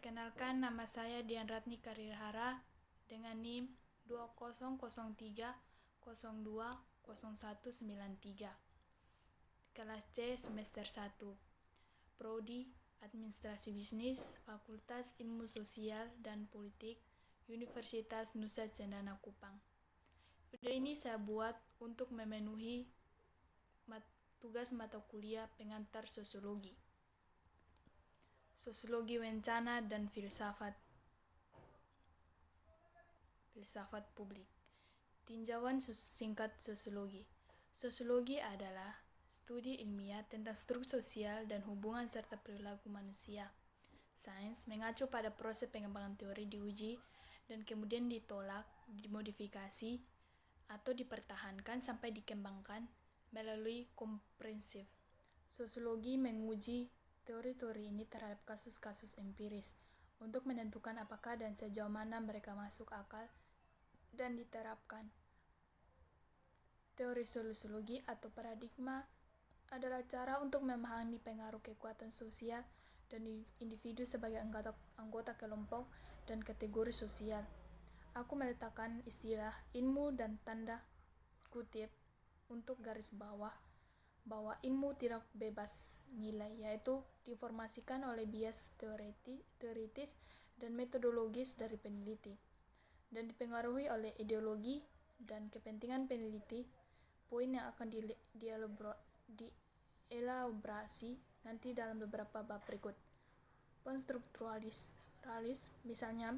Perkenalkan, nama saya Dian Ratni Karirhara dengan NIM 2003020193, kelas C semester 1, Prodi Administrasi Bisnis, Fakultas Ilmu Sosial dan Politik, Universitas Nusa Cendana Kupang. Video ini saya buat untuk memenuhi tugas mata kuliah pengantar sosiologi. Sosiologi Bencana dan Filsafat Publik. Tinjauan singkat sosiologi. Sosiologi adalah studi ilmiah tentang struktur sosial dan hubungan serta perilaku manusia. Sains mengacu pada proses pengembangan teori diuji dan kemudian ditolak, dimodifikasi, atau dipertahankan sampai dikembangkan melalui komprehensif. Sosiologi menguji teori-teori ini terhadap kasus-kasus empiris untuk menentukan apakah dan sejauh mana mereka masuk akal dan diterapkan. Teori sosiologi atau paradigma adalah cara untuk memahami pengaruh kekuatan sosial dan individu sebagai anggota kelompok dan kategori sosial. Aku meletakkan istilah ilmu dan tanda kutip untuk garis bawah bahwa ilmu tidak bebas nilai, yaitu diinformasikan oleh bias teoritis dan metodologis dari peneliti, dan dipengaruhi oleh ideologi dan kepentingan peneliti. Poin yang akan dielaborasi nanti dalam beberapa bab berikut. Konstrukturalis misalnya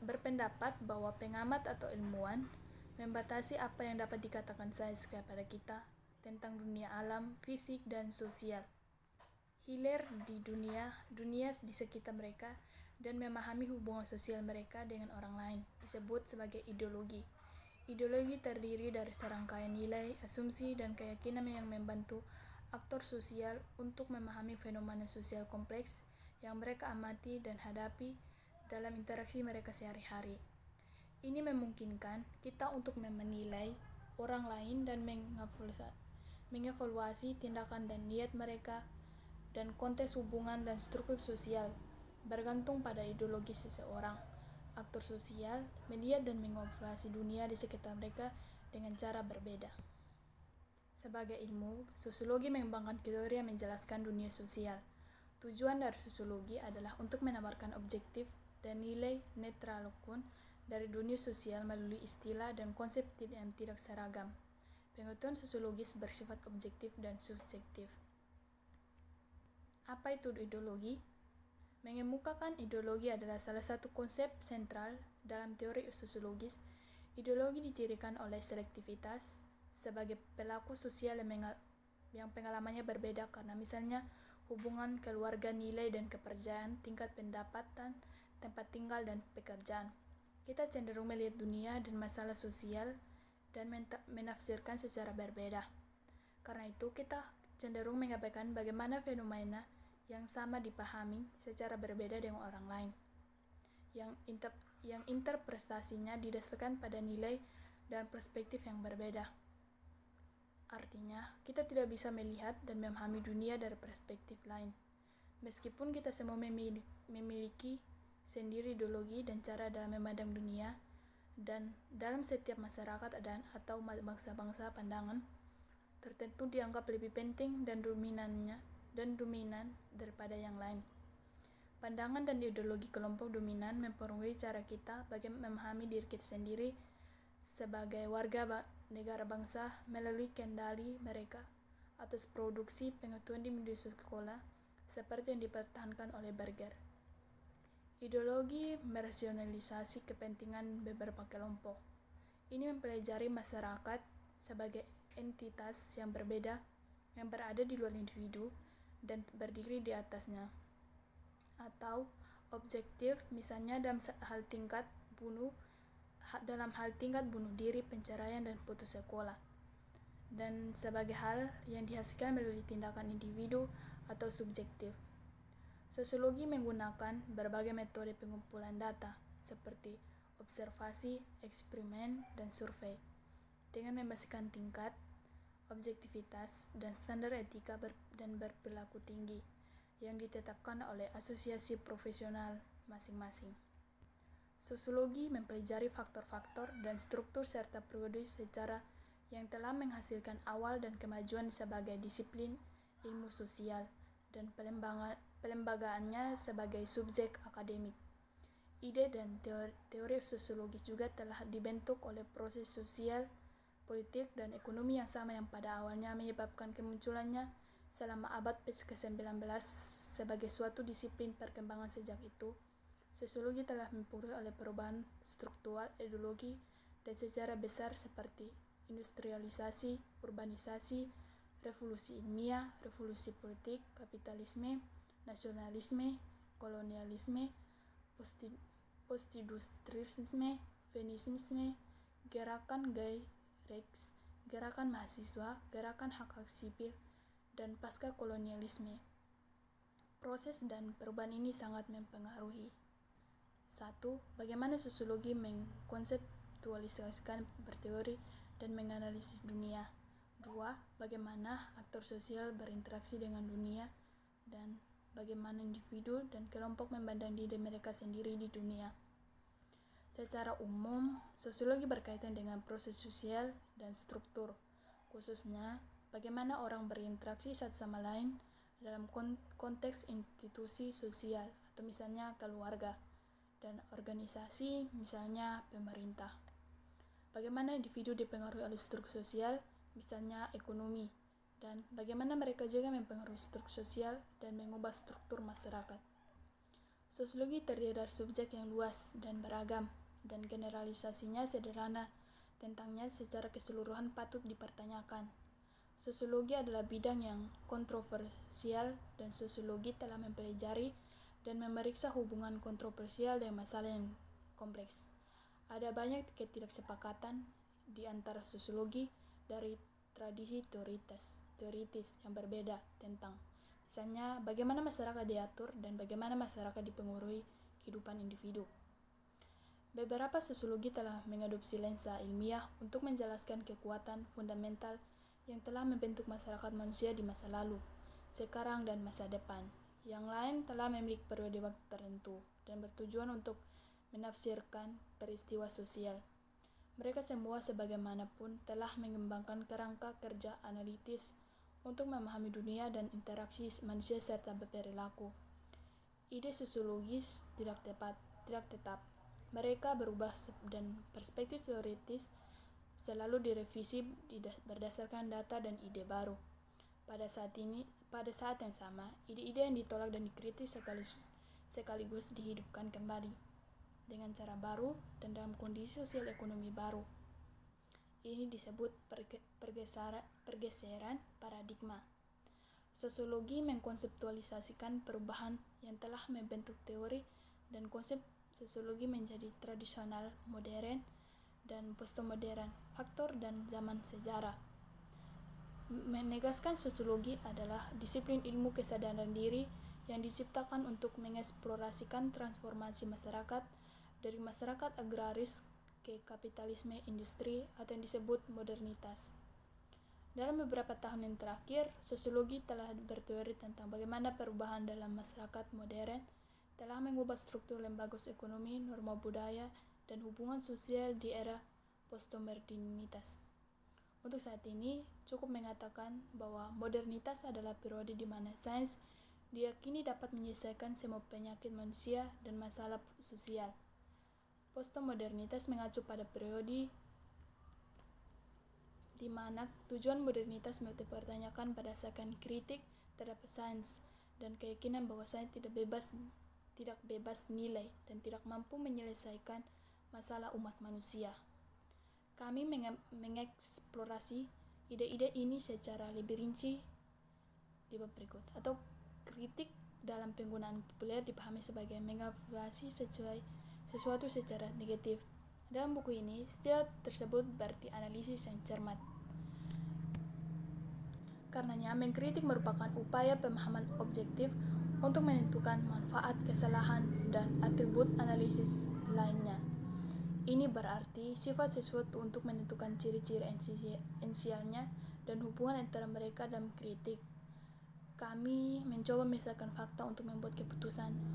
berpendapat bahwa pengamat atau ilmuwan membatasi apa yang dapat dikatakan sains kepada kita tentang dunia alam, fisik, dan sosial, hilir di dunia di sekitar mereka, dan memahami hubungan sosial mereka dengan orang lain, disebut sebagai ideologi. Ideologi terdiri dari serangkaian nilai, asumsi, dan keyakinan yang membantu aktor sosial untuk memahami fenomena sosial kompleks yang mereka amati dan hadapi dalam interaksi mereka sehari-hari. Ini memungkinkan kita untuk menilai orang lain dan mengevaluasi tindakan dan niat mereka dan konteks hubungan dan struktur sosial bergantung pada ideologi seseorang. Aktor sosial melihat dan mengevaluasi dunia di sekitar mereka dengan cara berbeda. Sebagai ilmu, sosiologi mengembangkan teori yang menjelaskan dunia sosial. Tujuan dari sosiologi adalah untuk menawarkan objektif dan nilai netral dari dunia sosial melalui istilah dan konsep yang tidak seragam. Pengetahuan sosiologis bersifat objektif dan subjektif. Apa itu ideologi? Mengemukakan ideologi adalah salah satu konsep sentral dalam teori sosiologis. Ideologi dicirikan oleh selektivitas sebagai pelaku sosial yang pengalamannya berbeda karena misalnya hubungan keluarga, nilai dan kepercayaan, tingkat pendapatan, tempat tinggal, dan pekerjaan. Kita cenderung melihat dunia dan masalah sosial dan menafsirkan secara berbeda. Karena itu, kita cenderung mengabaikan bagaimana fenomena yang sama dipahami secara berbeda dengan orang lain, yang interpretasinya didasarkan pada nilai dan perspektif yang berbeda. Artinya, kita tidak bisa melihat dan memahami dunia dari perspektif lain. Meskipun kita semua memiliki sendiri ideologi dan cara dalam memandang dunia, dan dalam setiap masyarakat atau bangsa-bangsa pandangan tertentu dianggap lebih penting dan dominan daripada yang lain. Pandangan dan ideologi kelompok dominan mempengaruhi cara kita bagaimana memahami diri kita sendiri sebagai warga negara bangsa melalui kendali mereka atas produksi pengetahuan di media sekolah seperti yang dipertahankan oleh Berger. Ideologi merasionalisasi kepentingan beberapa kelompok. Ini mempelajari masyarakat sebagai entitas yang berbeda yang berada di luar individu dan berdiri di atasnya, atau objektif, misalnya dalam hal tingkat bunuh diri, penceraian, dan putus sekolah, dan sebagai hal yang dihasilkan melalui tindakan individu atau subjektif. Sosiologi menggunakan berbagai metode pengumpulan data seperti observasi, eksperimen, dan survei dengan membasiskan tingkat objektivitas dan standar etika dan berperilaku tinggi yang ditetapkan oleh asosiasi profesional masing-masing. Sosiologi mempelajari faktor-faktor dan struktur serta periode secara yang telah menghasilkan awal dan kemajuan sebagai disiplin ilmu sosial dan pelembagaannya sebagai subjek akademik. Ide dan teori sosiologis juga telah dibentuk oleh proses sosial, politik, dan ekonomi yang sama yang pada awalnya menyebabkan kemunculannya selama abad ke-19 sebagai suatu disiplin perkembangan. Sejak itu, sosiologi telah mempengaruhi oleh perubahan struktural, ideologi, dan secara besar seperti industrialisasi, urbanisasi, revolusi ilmiah, revolusi politik, kapitalisme, nasionalisme, kolonialisme, postindustrialisme, feminisme, gerakan gay rights, gerakan mahasiswa, gerakan hak-hak sipil, dan pasca kolonialisme. Proses dan perubahan ini sangat mempengaruhi 1. Bagaimana sosiologi mengkonseptualisasikan, berteori, dan menganalisis dunia. 2. Bagaimana aktor sosial berinteraksi dengan dunia dan bagaimana individu dan kelompok memandang diri mereka sendiri di dunia. Secara umum, sosiologi berkaitan dengan proses sosial dan struktur, khususnya bagaimana orang berinteraksi satu sama lain dalam konteks institusi sosial atau misalnya keluarga, dan organisasi misalnya pemerintah. Bagaimana individu dipengaruhi oleh struktur sosial, misalnya ekonomi, dan bagaimana mereka juga mempengaruhi struktur sosial dan mengubah struktur masyarakat. Sosiologi terdiri dari subjek yang luas dan beragam, dan generalisasinya sederhana. Tentangnya secara keseluruhan patut dipertanyakan. Sosiologi adalah bidang yang kontroversial, dan sosiologi telah mempelajari dan memeriksa hubungan kontroversial dengan masalah yang kompleks. Ada banyak ketidaksepakatan di antara sosiologi dari tradisi teoritis yang berbeda tentang, misalnya, bagaimana masyarakat diatur dan bagaimana masyarakat dipengaruhi kehidupan individu. Beberapa sosiologi telah mengadopsi lensa ilmiah untuk menjelaskan kekuatan fundamental yang telah membentuk masyarakat manusia di masa lalu, sekarang, dan masa depan. Yang lain telah memiliki periode waktu tertentu dan bertujuan untuk menafsirkan peristiwa sosial. Mereka semua sebagaimanapun telah mengembangkan kerangka kerja analitis untuk memahami dunia dan interaksi manusia serta berperilaku. Ide sosiologis tidak tetap. Mereka berubah dan perspektif teoritis selalu direvisi berdasarkan data dan ide baru. Pada saat yang sama, ide-ide yang ditolak dan dikritik sekaligus dihidupkan kembali dengan cara baru dan dalam kondisi sosial ekonomi baru. Ini disebut pergeseran paradigma. Sosiologi mengkonseptualisasikan perubahan yang telah membentuk teori dan konsep sosiologi menjadi tradisional, modern, dan postmodern, faktor dan zaman sejarah. Menegaskan sosiologi adalah disiplin ilmu kesadaran diri yang diciptakan untuk mengeksplorasikan transformasi masyarakat dari masyarakat agraris ke kapitalisme industri atau yang disebut modernitas. Dalam beberapa tahun yang terakhir, sosiologi telah berteori tentang bagaimana perubahan dalam masyarakat modern telah mengubah struktur lembaga ekonomi, norma budaya, dan hubungan sosial di era postmodernitas. Untuk saat ini, cukup mengatakan bahwa modernitas adalah periode di mana sains diyakini dapat menyelesaikan semua penyakit manusia dan masalah sosial. Postmodernitas mengacu pada periode di mana tujuan modernitas dipertanyakan berdasarkan kritik terhadap sains dan keyakinan bahwa sains tidak bebas nilai dan tidak mampu menyelesaikan masalah umat manusia. Kami mengeksplorasi ide-ide ini secara lebih rinci di bab berikut. Atau kritik dalam penggunaan populer dipahami sebagai mengevaluasi sesuatu secara negatif. Dalam buku ini, istilah tersebut berarti analisis yang cermat. Karenanya, mengkritik merupakan upaya pemahaman objektif untuk menentukan manfaat, kesalahan, dan atribut analisis lainnya. Ini berarti sifat sesuatu untuk menentukan ciri-ciri esensialnya dan hubungan antara mereka dalam kritik. kami mencoba misalkan fakta untuk membuat keputusan.